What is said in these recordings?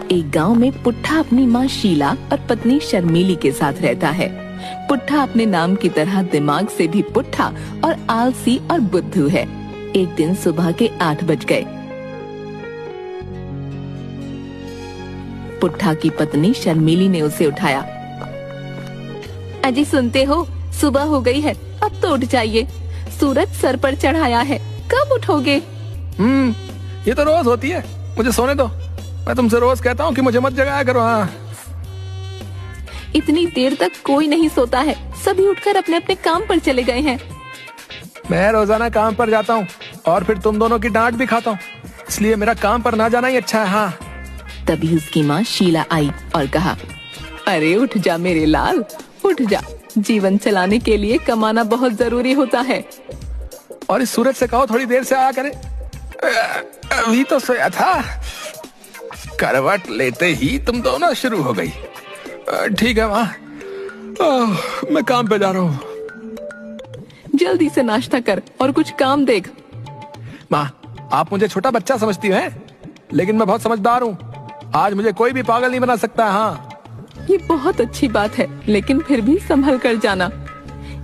एक गांव में पुट्ठा अपनी माँ शीला और पत्नी शर्मीली के साथ रहता है। पुट्ठा अपने नाम की तरह दिमाग से भी पुट्ठा और आलसी और बुद्धू है। एक दिन सुबह के 8 बज गए। पुट्ठा की पत्नी शर्मीली ने उसे उठाया। अजी सुनते हो, सुबह हो गई है, अब तो उठ जाइए। सूरज सर पर चढ़ाया है, कब उठोगे? ये तो रोज होती है, मुझे सोने दो। मैं तुमसे रोज कहता हूँ कि मुझे मत जगाया करो। हाँ, इतनी देर तक कोई नहीं सोता है, सभी उठकर अपने अपने काम पर चले गए हैं। मैं रोजाना काम पर जाता हूँ और फिर तुम दोनों की डांट भी खाता हूँ, इसलिए मेरा काम पर ना जाना ही अच्छा है। हाँ। तभी उसकी माँ शीला आई और कहा, अरे उठ जा मेरे लाल, उठ जा। जीवन चलाने के लिए कमाना बहुत जरूरी होता है। और इस सूरज से कहो थोड़ी देर से आया करे। अभी तो सोया था। करवट लेते ही तुम दोनों शुरू हो गई। ठीक है माँ, मैं काम पे जा रहा हूँ। जल्दी से नाश्ता कर और कुछ काम देख। माँ, आप मुझे छोटा बच्चा समझती हैं, लेकिन मैं बहुत समझदार हूँ। आज मुझे कोई भी पागल नहीं बना सकता। हाँ, ये बहुत अच्छी बात है, लेकिन फिर भी संभल कर जाना।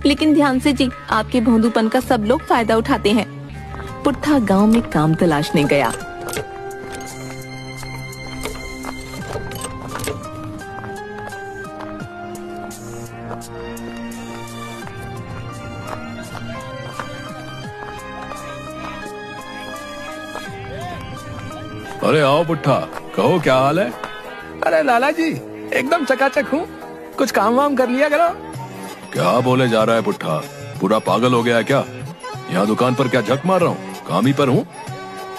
लेकिन ध्यान से जी, आपके भोंदूपन का सब लोग फायदा उठाते हैं। पुट्ठा गांव में काम तलाशने गया। अरे आओ पुट्ठा, कहो क्या हाल है? अरे लाला जी, एकदम चकाचक हूँ। कुछ काम वाम कर लिया करो। क्या बोले जा रहा है पुट्ठा? पूरा पागल हो गया है क्या? यहाँ दुकान पर क्या झक मार रहा हूँ? काम ही पर हूँ।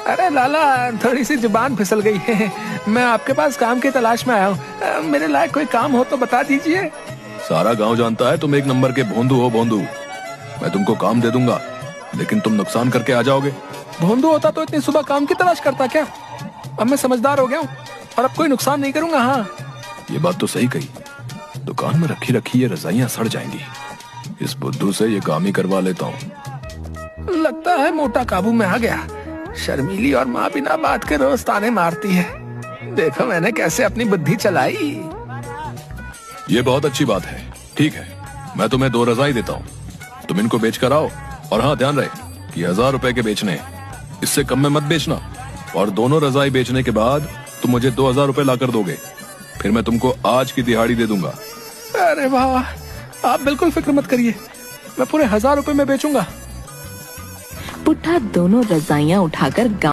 अरे लाला, थोड़ी सी जुबान फिसल गई है। मैं आपके पास काम की तलाश में आया हूँ। मेरे लायक कोई काम हो तो बता दीजिए। सारा गांव जानता है तुम एक नंबर के भोंदू हो भोंदू। मैं तुमको काम दे दूंगा, लेकिन तुम नुकसान करके आ जाओगे। भोंदू होता तो इतनी सुबह काम की तलाश करता क्या? अब मैं समझदार हो गया हूँ और अब कोई नुकसान नहीं करूंगा। हाँ, ये बात तो सही कही। दुकान में रखी रखी ये रजाइयां सड़ जाएंगी। इस बुद्धू से ये काम ही करवा लेता हूँ। लगता है मोटा काबू में आ गया। शर्मीली और माँ बिना बात के रोज ताने मारती है। देखो मैंने कैसे अपनी बुद्धि चलाई। ये बहुत अच्छी बात है। ठीक है, मैं तुम्हें 2 रजाई देता हूँ, तुम इनको बेच कर आओ। और हाँ, ध्यान रहे कि 1000 रुपए के बेचने, इससे कम में मत बेचना। और दोनों रजाई बेचने के बाद तुम मुझे 2000 रुपए ला कर दोगे, फिर मैं तुमको आज की दिहाड़ी दे दूंगा। अरे वाह, आप बिल्कुल फिक्र मत करिए, मैं पूरे 1000 रुपए में बेचूंगा। पुट्ठा दोनों रजाइयां उठाकर गांव